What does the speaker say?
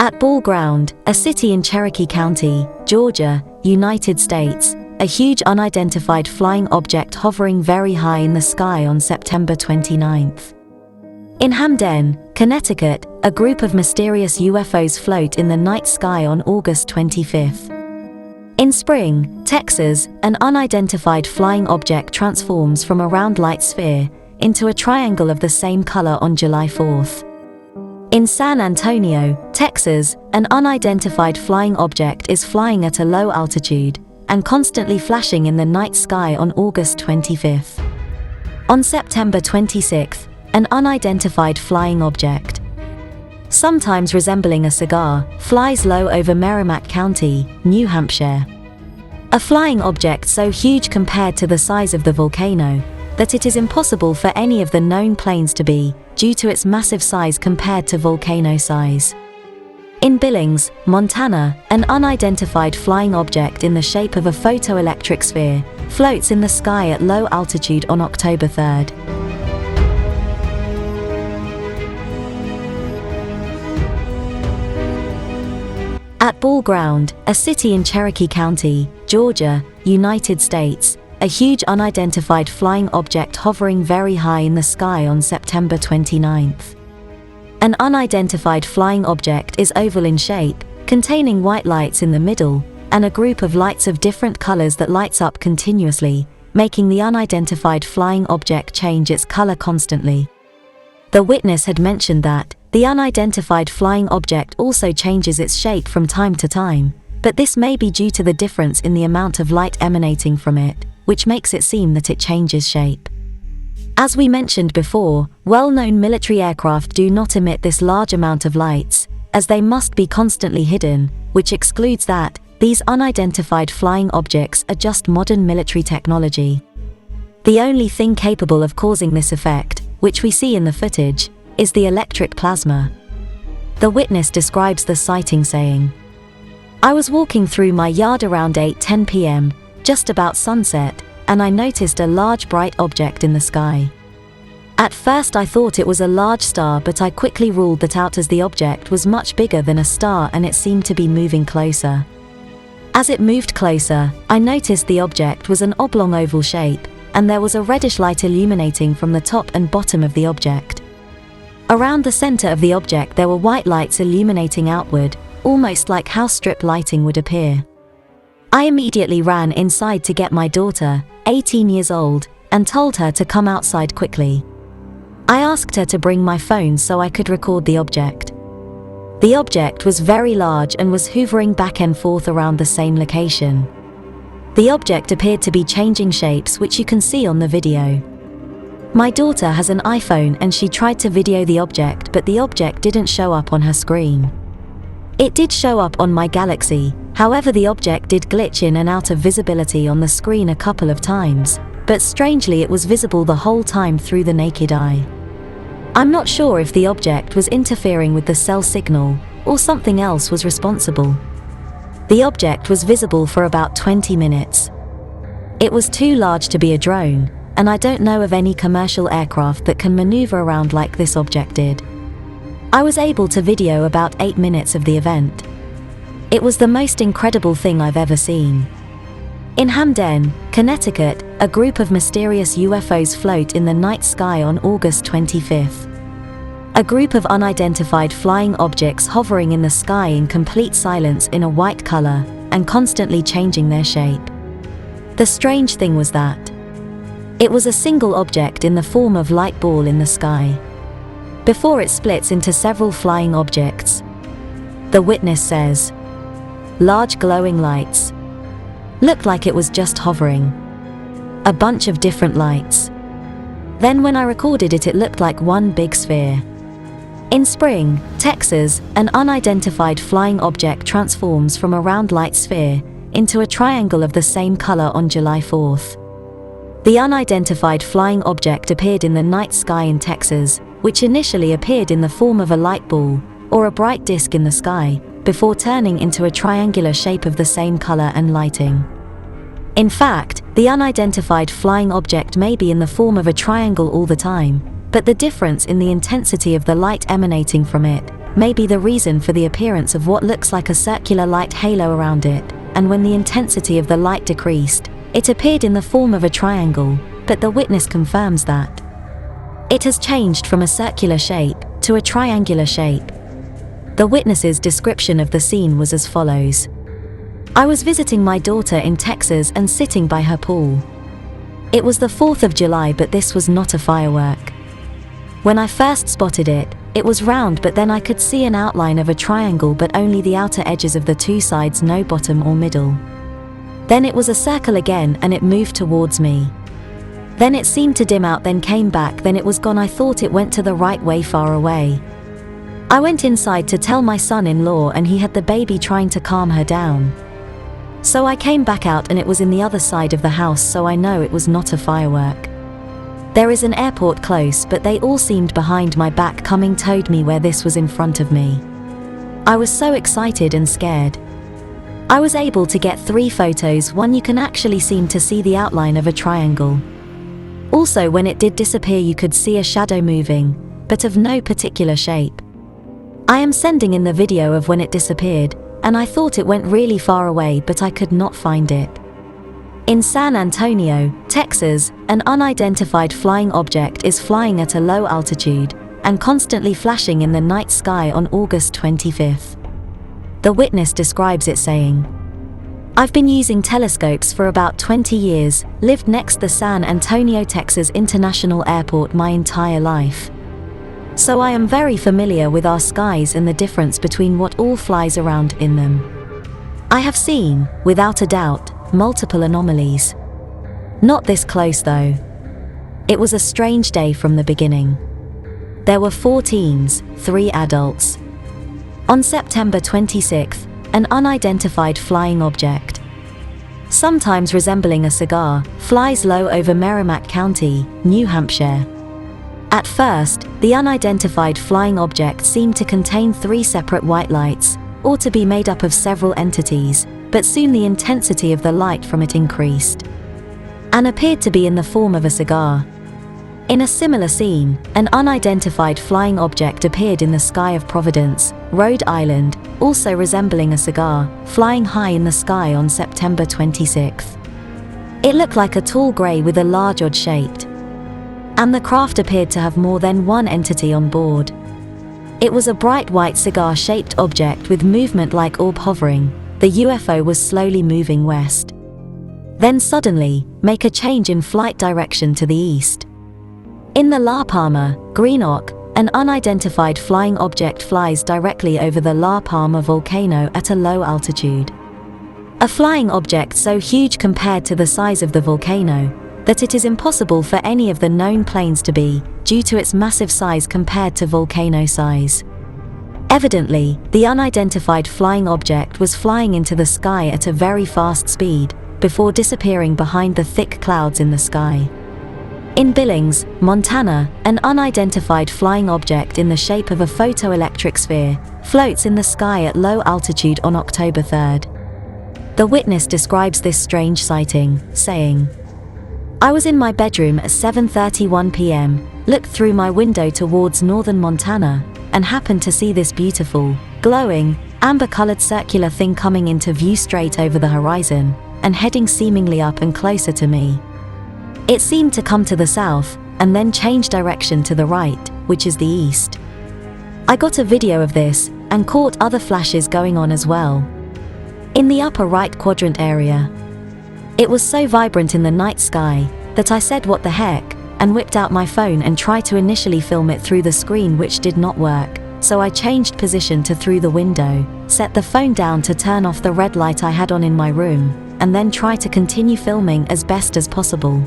At Ballground, a city in Cherokee County, Georgia, United States, a huge unidentified flying object hovering very high in the sky on September 29th. In Hamden, Connecticut, a group of mysterious UFOs float in the night sky on August 25th. In Spring, Texas, an unidentified flying object transforms from a round light sphere into a triangle of the same color on July 4th. In San Antonio, Texas, an unidentified flying object is flying at a low altitude and constantly flashing in the night sky on August 25th. On September 26th, an unidentified flying object, sometimes resembling a cigar, flies low over Merrimack County, New Hampshire. A flying object so huge compared to the size of the volcano that it is impossible for any of the known planes to be, due to its massive size compared to volcano size. In Billings, Montana, an unidentified flying object in the shape of a photoelectric sphere floats in the sky at low altitude on October 3rd. At Ballground, a city in Cherokee County, Georgia, United States, a huge unidentified flying object hovering very high in the sky on September 29th. An unidentified flying object is oval in shape, containing white lights in the middle, and a group of lights of different colors that lights up continuously, making the unidentified flying object change its color constantly. The witness had mentioned that the unidentified flying object also changes its shape from time to time, but this may be due to the difference in the amount of light emanating from it, which makes it seem that it changes shape. As we mentioned before, well-known military aircraft do not emit this large amount of lights, as they must be constantly hidden, which excludes that these unidentified flying objects are just modern military technology. The only thing capable of causing this effect, which we see in the footage, is the electric plasma. The witness describes the sighting saying, "I was walking through my yard around 8:10 p.m., just about sunset, and I noticed a large bright object in the sky. At first I thought it was a large star, but I quickly ruled that out as the object was much bigger than a star and it seemed to be moving closer. As it moved closer, I noticed the object was an oblong oval shape, and there was a reddish light illuminating from the top and bottom of the object. Around the center of the object there were white lights illuminating outward, almost like how strip lighting would appear. I immediately ran inside to get my daughter, 18 years old, and told her to come outside quickly. I asked her to bring my phone so I could record the object. The object was very large and was hovering back and forth around the same location. The object appeared to be changing shapes, which you can see on the video. My daughter has an iPhone and she tried to video the object, but the object didn't show up on her screen. It did show up on my Galaxy, however the object did glitch in and out of visibility on the screen a couple of times, but strangely it was visible the whole time through the naked eye. I'm not sure if the object was interfering with the cell signal, or something else was responsible. The object was visible for about 20 minutes. It was too large to be a drone, and I don't know of any commercial aircraft that can maneuver around like this object did. I was able to video about 8 minutes of the event. It was the most incredible thing I've ever seen. In Hamden, Connecticut, a group of mysterious UFOs float in the night sky on August 25th. A group of unidentified flying objects hovering in the sky in complete silence in a white color, and constantly changing their shape. The strange thing was that it was a single object in the form of light ball in the sky, before it splits into several flying objects. The witness says, large glowing lights. Looked like it was just hovering. A bunch of different lights. Then when I recorded it, it looked like one big sphere. In Spring, Texas, an unidentified flying object transforms from a round light sphere into a triangle of the same color on July 4th. The unidentified flying object appeared in the night sky in Texas, which initially appeared in the form of a light ball, or a bright disk in the sky, before turning into a triangular shape of the same color and lighting. In fact, the unidentified flying object may be in the form of a triangle all the time, but the difference in the intensity of the light emanating from it may be the reason for the appearance of what looks like a circular light halo around it, and when the intensity of the light decreased, it appeared in the form of a triangle, but the witness confirms that it has changed from a circular shape to a triangular shape. The witness's description of the scene was as follows. I was visiting my daughter in Texas and sitting by her pool. It was the 4th of July, but this was not a firework. When I first spotted it, it was round, but then I could see an outline of a triangle, but only the outer edges of the two sides, no bottom or middle. Then it was a circle again, and it moved towards me. Then it seemed to dim out, then came back, then it was gone. I thought it went to the right way, far away. I went inside to tell my son-in-law, and he had the baby trying to calm her down. So I came back out, and it was in the other side of the house, so I know it was not a firework. There is an airport close, but they all seemed behind my back, coming toward me where this was in front of me. I was so excited and scared. I was able to get 3 photos. One, you can actually seem to see the outline of a triangle. Also, when it did disappear, you could see a shadow moving, but of no particular shape. I am sending in the video of when it disappeared, and I thought it went really far away, but I could not find it. In San Antonio, Texas, an unidentified flying object is flying at a low altitude and constantly flashing in the night sky on August 25th. The witness describes it saying, I've been using telescopes for about 20 years, lived next the San Antonio, Texas International Airport my entire life. So I am very familiar with our skies and the difference between what all flies around in them. I have seen, without a doubt, multiple anomalies. Not this close though. It was a strange day from the beginning. There were 4 teens, 3 adults. On September 26th, an unidentified flying object, sometimes resembling a cigar, flies low over Merrimack County, New Hampshire. At first, the unidentified flying object seemed to contain 3 separate white lights, or to be made up of several entities, but soon the intensity of the light from it increased and appeared to be in the form of a cigar. In a similar scene, an unidentified flying object appeared in the sky of Providence, Rhode Island, also resembling a cigar, flying high in the sky on September 26th. It looked like a tall gray with a large odd shaped, and the craft appeared to have more than one entity on board. It was a bright white cigar-shaped object with movement like orb hovering. The UFO was slowly moving west. Then suddenly, make a change in flight direction to the east. In the La Palma, Greenock, an unidentified flying object flies directly over the La Palma volcano at a low altitude. A flying object so huge compared to the size of the volcano, that it is impossible for any of the known planes to be, due to its massive size compared to volcano size. Evidently, the unidentified flying object was flying into the sky at a very fast speed, before disappearing behind the thick clouds in the sky. In Billings, Montana, an unidentified flying object in the shape of a photoelectric sphere floats in the sky at low altitude on October 3rd. The witness describes this strange sighting, saying, I was in my bedroom at 7:31 p.m., looked through my window towards northern Montana, and happened to see this beautiful, glowing, amber-colored circular thing coming into view straight over the horizon, and heading seemingly up and closer to me. It seemed to come to the south, and then change direction to the right, which is the east. I got a video of this, and caught other flashes going on as well. In the upper right quadrant area. It was so vibrant in the night sky, that I said what the heck, and whipped out my phone and tried to initially film it through the screen, which did not work, so I changed position to through the window, set the phone down to turn off the red light I had on in my room, and then try to continue filming as best as possible.